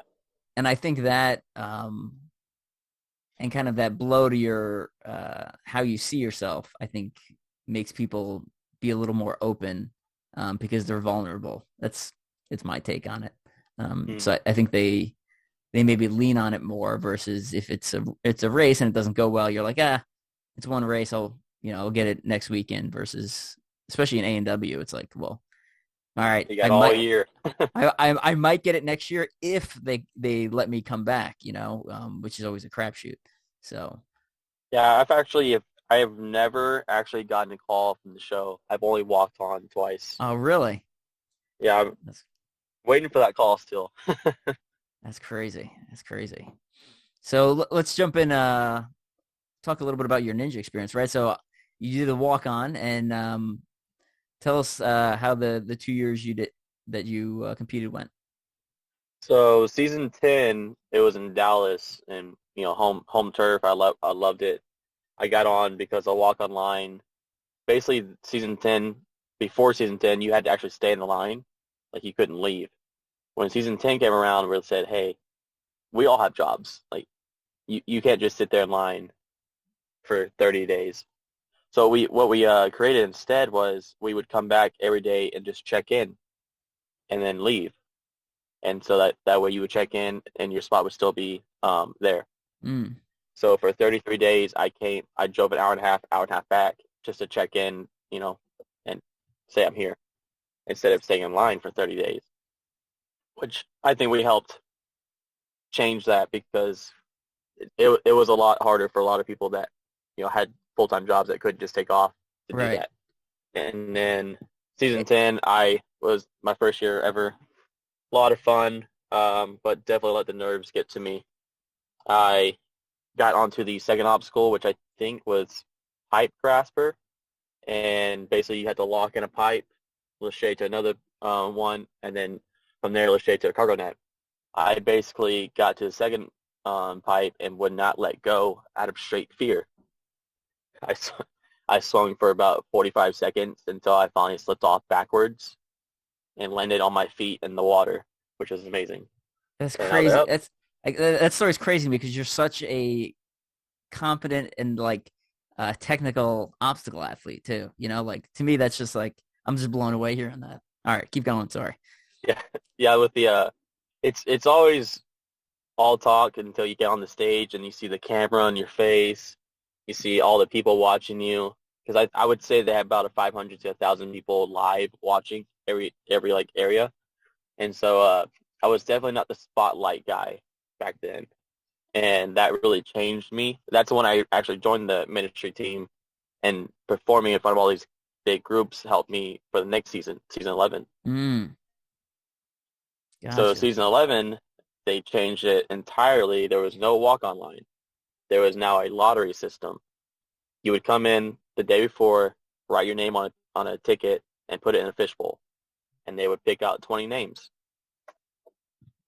[SPEAKER 1] And I think that, and kind of that blow to your, how you see yourself, I think makes people be a little more open, because they're vulnerable. It's my take on it. So I think they maybe lean on it more versus if it's a race and it doesn't go well, you're like, it's one race. I'll get it next weekend versus, especially in ANW, it's like, well, all right,
[SPEAKER 2] you got all year.
[SPEAKER 1] I might get it next year if they let me come back, which is always a crapshoot. So
[SPEAKER 2] yeah, I have never actually gotten a call from the show. I've only walked on twice.
[SPEAKER 1] Oh, really?
[SPEAKER 2] Yeah, I'm waiting for that call still.
[SPEAKER 1] That's crazy. So let's jump in, talk a little bit about your Ninja experience, right? So you did the walk on, and tell us how the 2 years that you competed went.
[SPEAKER 2] So season 10, it was in Dallas, and home turf. I loved it. I got on because I walk on line. Basically, before season 10, you had to actually stay in the line, like you couldn't leave. When season 10 came around, we said, hey, we all have jobs. Like you can't just sit there in line for 30 days. So what we created instead was we would come back every day and just check in and then leave. And so that way you would check in and your spot would still be there.
[SPEAKER 1] Mm.
[SPEAKER 2] So for 33 days, I drove an hour and a half back just to check in, and say I'm here instead of staying in line for 30 days, which I think we helped change that because it was a lot harder for a lot of people that, had full-time jobs that couldn't just take off to do that. And then season 10, was my first year ever. A lot of fun, but definitely let the nerves get to me. I got onto the second obstacle, which I think was pipe grasper, and basically you had to lock in a pipe, lachey to another one, and then from there lachey to a cargo net. I basically got to the second pipe and would not let go out of straight fear. I swung for about 45 seconds until I finally slipped off backwards and landed on my feet in the water, which was amazing.
[SPEAKER 1] That's crazy. That story's crazy because you're such a competent and technical obstacle athlete too. Like to me, that's just like, I'm just blown away hearing that. All right, keep going. Sorry.
[SPEAKER 2] Yeah. With the it's always all talk until you get on the stage and you see the camera on your face. You see all the people watching you. Because I would say they have about 500 to 1,000 people live watching every area, and so I was definitely not the spotlight guy back then, and that really changed me. That's when I actually joined the ministry team, and performing in front of all these big groups helped me for the next season 11.
[SPEAKER 1] Gotcha.
[SPEAKER 2] So season 11, they changed it entirely. There was no walk-on line. There was now a lottery system. You would come in the day before, write your name on a ticket, and put it in a fishbowl, and they would pick out 20 names.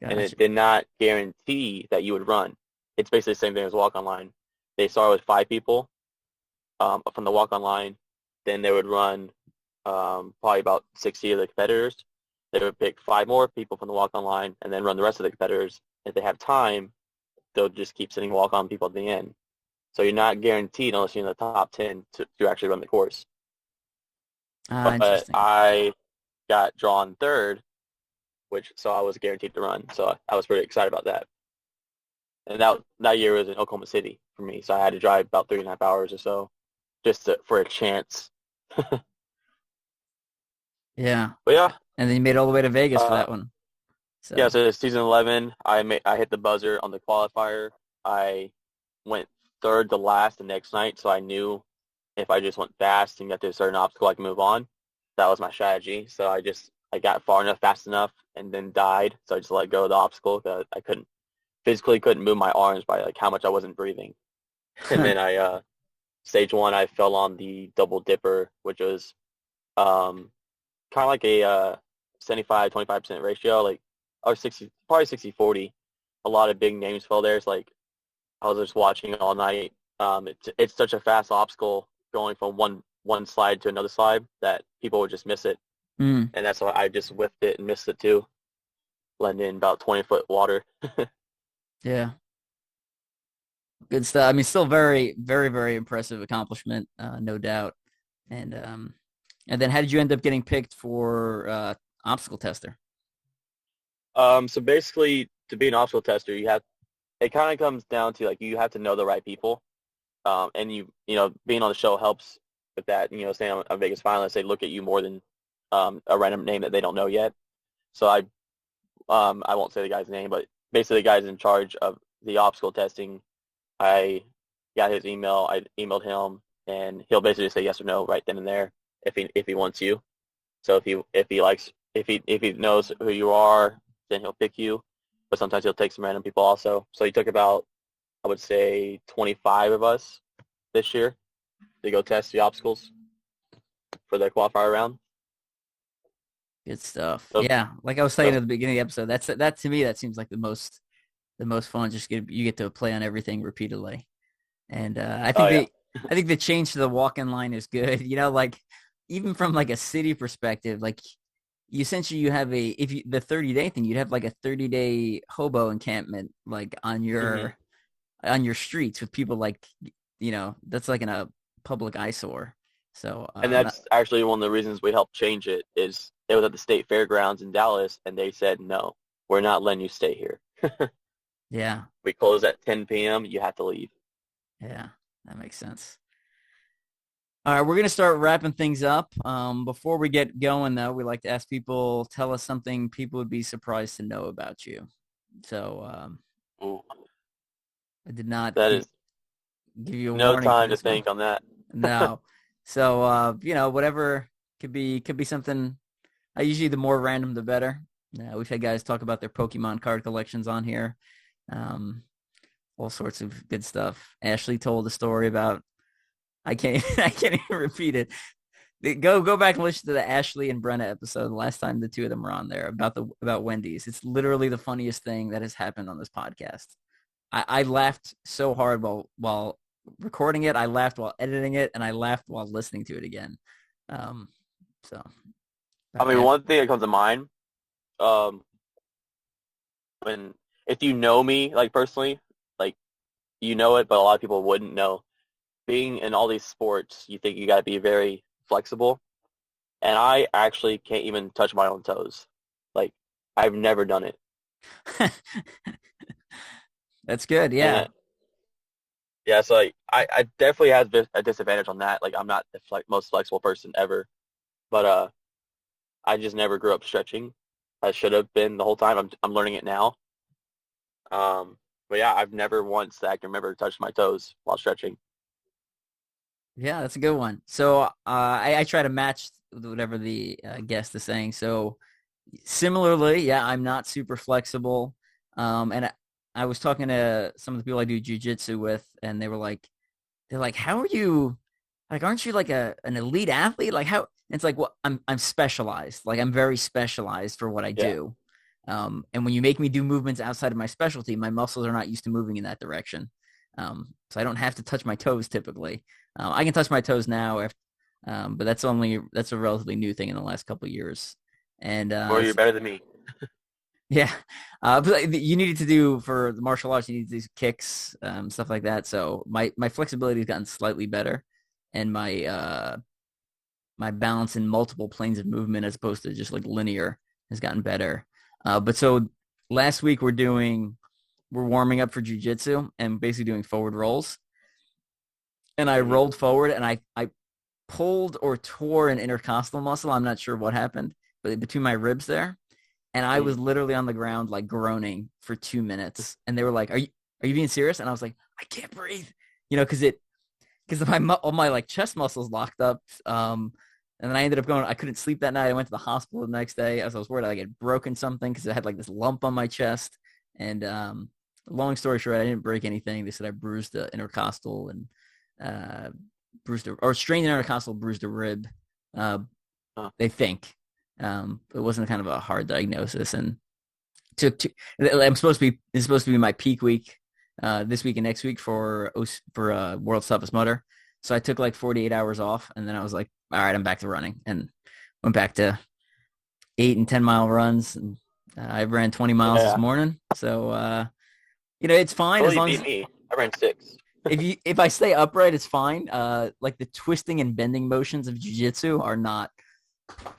[SPEAKER 2] Gotcha. And it did not guarantee that you would run. It's basically the same thing as walk-on line. They started with 5 people from the walk-on line. Then they would run probably about 60 of the competitors. They would pick 5 more people from the walk-on line and then run the rest of the competitors. If they have time, they'll just keep sending walk-on people at the end. So you're not guaranteed unless you're in the top 10 to actually run the course. But I got drawn third, so I was guaranteed to run. So I was pretty excited about that. And that year was in Oklahoma City for me, so I had to drive about 3.5 hours or so just for a chance.
[SPEAKER 1] Yeah.
[SPEAKER 2] But yeah.
[SPEAKER 1] And then you made it all the way to Vegas for that one.
[SPEAKER 2] So. Yeah, so season 11, I hit the buzzer on the qualifier. I went third to last the next night, so I knew if I just went fast and got to a certain obstacle, I could move on. That was my strategy. So I got far enough, fast enough, and then died. So I just let go of the obstacle because I couldn't physically couldn't move my arms by like how much I wasn't breathing. And then stage 1, I fell on the double dipper, which was kind of like a 75-25% ratio, like, or 60, probably 60-40. A lot of big names fell there. It's like I was just watching all night. It's such a fast obstacle going from one slide to another slide that people would just miss it. And that's why I just whiffed it and missed it too, letting in about 20-foot water.
[SPEAKER 1] Yeah. Good stuff. I mean, still very, very, very impressive accomplishment, no doubt. And then how did you end up getting picked for obstacle tester?
[SPEAKER 2] So basically, to be an obstacle tester, it kind of comes down to like you have to know the right people, and you know being on the show helps with that. You know, saying I'm a Vegas finalist, they look at you more than a random name that they don't know yet. So I won't say the guy's name, but basically the guy's in charge of the obstacle testing. I got his email. I emailed him, and he'll basically say yes or no right then and there if he wants you. So if he knows who you are, then he'll pick you. But sometimes he'll take some random people also. So he took about, I would say, 25 of us this year to go test the obstacles for the qualifier round.
[SPEAKER 1] Good stuff.
[SPEAKER 2] So,
[SPEAKER 1] yeah, like I was saying at the beginning of the episode, that to me that seems like the most fun. Just you get to play on everything repeatedly, and I think the change to the walk-in line is good. You know, like even from like a city perspective, like you have the 30-day thing, you'd have like a 30-day hobo encampment like on your streets with people like, you know, that's like in a public eyesore. So
[SPEAKER 2] and that's actually one of the reasons we helped change it. Is it was at the state fairgrounds in Dallas, and they said no, we're not letting you stay here.
[SPEAKER 1] Yeah,
[SPEAKER 2] we close at 10 p.m. You have to leave.
[SPEAKER 1] Yeah, that makes sense. All right, we're going to start wrapping things up. Before we get going, though, we like to ask people, tell us something people would be surprised to know about you. So I did not give you a
[SPEAKER 2] no
[SPEAKER 1] warning.
[SPEAKER 2] No time to think on that.
[SPEAKER 1] No. So, you know, whatever could be something. Usually the more random, the better. We've had guys talk about their Pokemon card collections on here. All sorts of good stuff. Ashley told a story about, I can't even repeat it. Go back and listen to the Ashley and Brenna episode. The last time the two of them were on there about Wendy's. It's literally the funniest thing that has happened on this podcast. I laughed so hard while recording it. I laughed while editing it, and I laughed while listening to it again. So,
[SPEAKER 2] I mean, one thing that comes to mind, if you know me, like personally, like you know it, but a lot of people wouldn't know. Being in all these sports, you think you got to be very flexible, and I actually can't even touch my own toes. Like, I've never done it.
[SPEAKER 1] That's good, yeah.
[SPEAKER 2] Yeah, so like, I definitely have a disadvantage on that. Like, I'm not the most flexible person ever, but I just never grew up stretching. I should have been the whole time. I'm learning it now. But yeah, I've never once that I can remember touched my toes while stretching.
[SPEAKER 1] Yeah, that's a good one. So I try to match whatever the guest is saying. So similarly, yeah, I'm not super flexible. And I was talking to some of the people I do jiu-jitsu with, and they're like, how are you, like, aren't you like an elite athlete? Like how, it's like, well, I'm specialized. Like I'm very specialized for what I do. And when you make me do movements outside of my specialty, my muscles are not used to moving in that direction. So I don't have to touch my toes typically. I can touch my toes now, but that's a relatively new thing in the last couple of years. And
[SPEAKER 2] or you're better than me.
[SPEAKER 1] Yeah. But you needed to do for the martial arts, you need to do kicks, stuff like that. So my flexibility has gotten slightly better, and my balance in multiple planes of movement as opposed to just like linear has gotten better. But so last week we're warming up for jiu-jitsu and basically doing forward rolls. And I rolled forward and I pulled or tore an intercostal muscle. I'm not sure what happened, but between my ribs there. And I was literally on the ground, like groaning for 2 minutes. And they were like, are you being serious? And I was like, I can't breathe, you know, because all my like chest muscles locked up. And then I ended up I couldn't sleep that night. I went to the hospital the next day. I was worried I had broken something because I had like this lump on my chest. And long story short, I didn't break anything. They said I bruised the intercostal and strained the intercostal, bruised a rib. They think it wasn't kind of a hard diagnosis, and it's supposed to be my peak week this week and next week for World's Toughest Mudder. So I took like 48 hours off, and then I was like, all right, I'm back to running, and went back to 8 and 10 mile runs. And, I ran 20 miles this morning. So, it's fine as long as
[SPEAKER 2] me. I ran 6.
[SPEAKER 1] if I stay upright, it's fine. Like the twisting and bending motions of jiu-jitsu I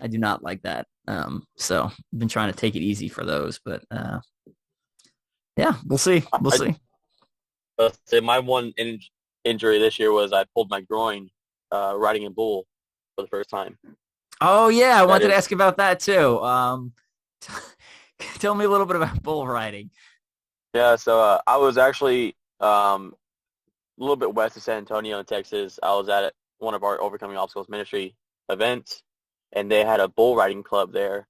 [SPEAKER 1] do not like that. So I've been trying to take it easy for those, but yeah, we'll see. We'll see.
[SPEAKER 2] Say my one injury this year was I pulled my groin riding a bull for the first time.
[SPEAKER 1] Oh yeah, I wanted to ask about that too. Tell me a little bit about bull riding.
[SPEAKER 2] Yeah, so I was actually a little bit west of San Antonio in Texas. I was at one of our Overcoming Obstacles Ministry events, and they had a bull riding club there.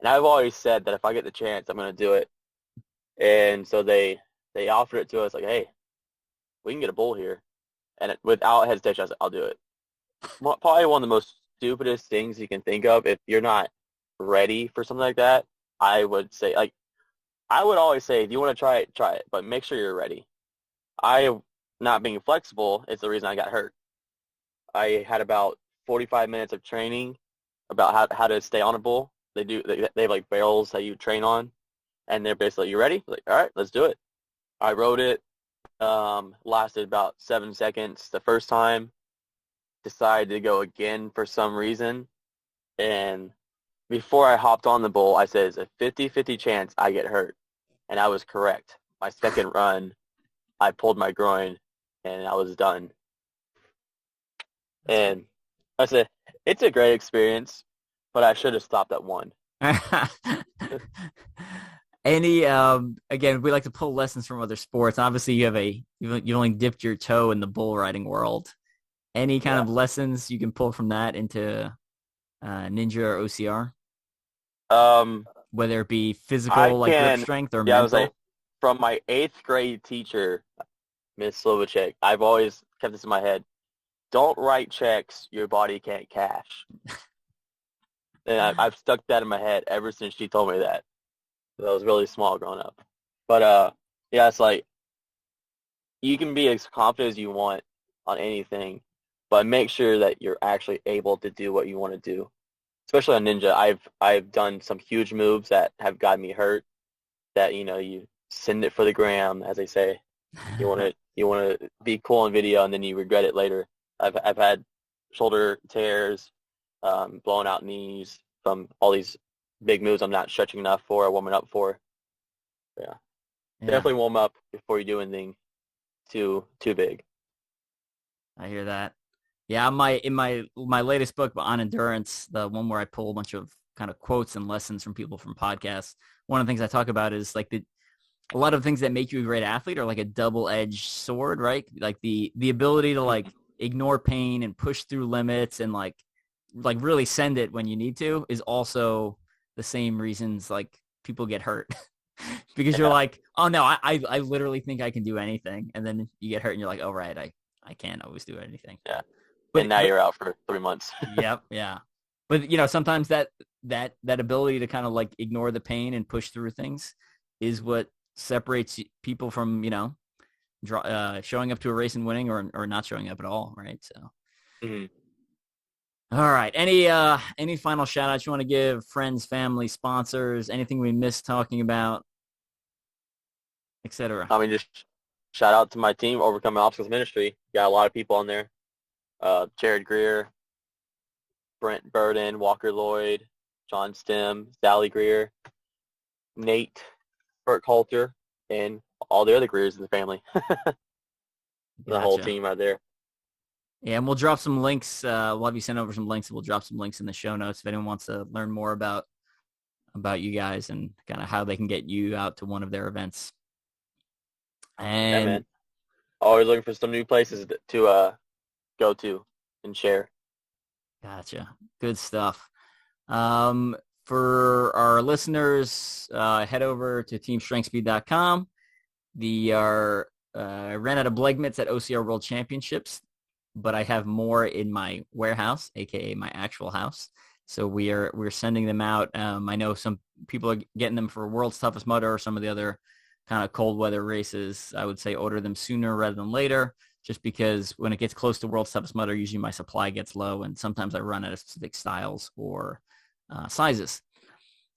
[SPEAKER 2] And I've always said that if I get the chance, I'm going to do it. And so they offered it to us like, hey, we can get a bull here. And without hesitation, I was like, I'll do it. Probably one of the most stupidest things you can think of if you're not ready for something like that. I would always say, if you want to try it, but make sure you're ready. Not being flexible is the reason I got hurt. I had about 45 minutes of training about how to stay on a bull. They have like barrels that you train on, and they're basically, you ready? Like, all right, let's do it. I rode it. Lasted about 7 seconds the first time. Decided to go again for some reason, and before I hopped on the bull, I said, it's a 50-50 chance I get hurt. And I was correct. My second run, I pulled my groin, and I was done. And I said, it's a great experience, but I should have stopped at 1.
[SPEAKER 1] Again, we like to pull lessons from other sports. Obviously, you only dipped your toe in the bull riding world. Any kind of lessons you can pull from that into ninja or OCR? Whether it be physical, like grip strength, or mental. I was like,
[SPEAKER 2] from my 8th grade teacher, Miss Slovacek, I've always kept this in my head. Don't write checks your body can't cash. And I've stuck that in my head ever since she told me that. So I was really small growing up. But, it's like, you can be as confident as you want on anything, but make sure that you're actually able to do what you want to do. Especially on ninja, I've done some huge moves that have gotten me hurt. That you send it for the gram, as they say. You want to be cool on video, and then you regret it later. I've had shoulder tears, blown out knees from all these big moves I'm not stretching enough for or warming up for. Yeah. Definitely warm up before you do anything too big.
[SPEAKER 1] I hear that. Yeah, in my latest book on endurance, the one where I pull a bunch of kind of quotes and lessons from people from podcasts, one of the things I talk about is like a lot of things that make you a great athlete are like a double-edged sword, right? Like the ability to like ignore pain and push through limits and like really send it when you need to is also the same reasons like people get hurt. Because you're like, oh no, I literally think I can do anything, and then you get hurt and you're like, oh right, I can't always do anything.
[SPEAKER 2] Yeah. But now you're out for 3 months.
[SPEAKER 1] Yep, yeah. But sometimes that ability to kind of like ignore the pain and push through things is what separates people from showing up to a race and winning or not showing up at all, right? So, All right. Any final shout outs you want to give? Friends, family, sponsors, anything we missed talking about, etc.
[SPEAKER 2] I mean, just shout out to my team, Overcoming Obstacles Ministry. Got a lot of people on there. Jared Greer, Brent Burden, Walker Lloyd, John Stem, Sally Greer, Nate Burkhalter, and all the other Greers in the family. The whole team right there.
[SPEAKER 1] Yeah, and we'll drop some links. We'll have you send over some links, and we'll drop some links in the show notes if anyone wants to learn more about you guys and kind of how they can get you out to one of their events. And
[SPEAKER 2] man. Always looking for some new places to go to and share.
[SPEAKER 1] Gotcha. Good stuff. For our listeners, head over to teamstrengthspeed.com. I ran out of Bleg mitts at OCR World Championships, but I have more in my warehouse, aka my actual house. So we're sending them out. I know some people are getting them for World's Toughest Mudder or some of the other kind of cold weather races. I would say order them sooner rather than later, just because when it gets close to World's Toughest Mudder, usually my supply gets low, and sometimes I run out of specific styles or sizes.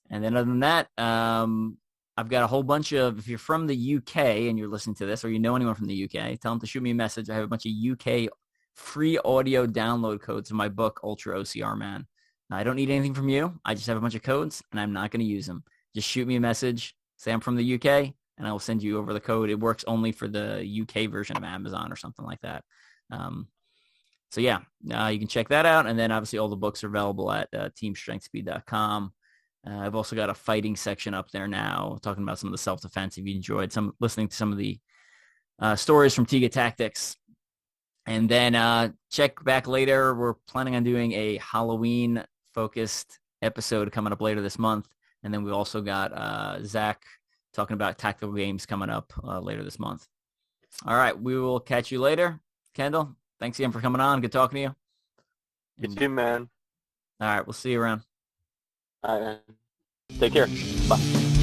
[SPEAKER 1] And then other than that, I've got a whole bunch of, if you're from the UK and you're listening to this, or you know anyone from the UK, tell them to shoot me a message. I have a bunch of UK free audio download codes in my book, Ultra-OCR Man. I don't need anything from you. I just have a bunch of codes, and I'm not going to use them. Just shoot me a message, say I'm from the UK, and I will send you over the code. It works only for the UK version of Amazon or something like that. So yeah, you can check that out. And then obviously all the books are available at teamstrengthspeed.com. I've also got a fighting section up there now, talking about some of the self-defense. If you enjoyed listening to some of the stories from Tiga Tactics. And then check back later. We're planning on doing a Halloween-focused episode coming up later this month. And then we also got Zach talking about tactical games coming up later this month. All right, we will catch you later. Kendall, thanks again for coming on. Good talking to you.
[SPEAKER 2] You too, man.
[SPEAKER 1] All right, we'll see you around.
[SPEAKER 2] All right, man. Take care. Bye.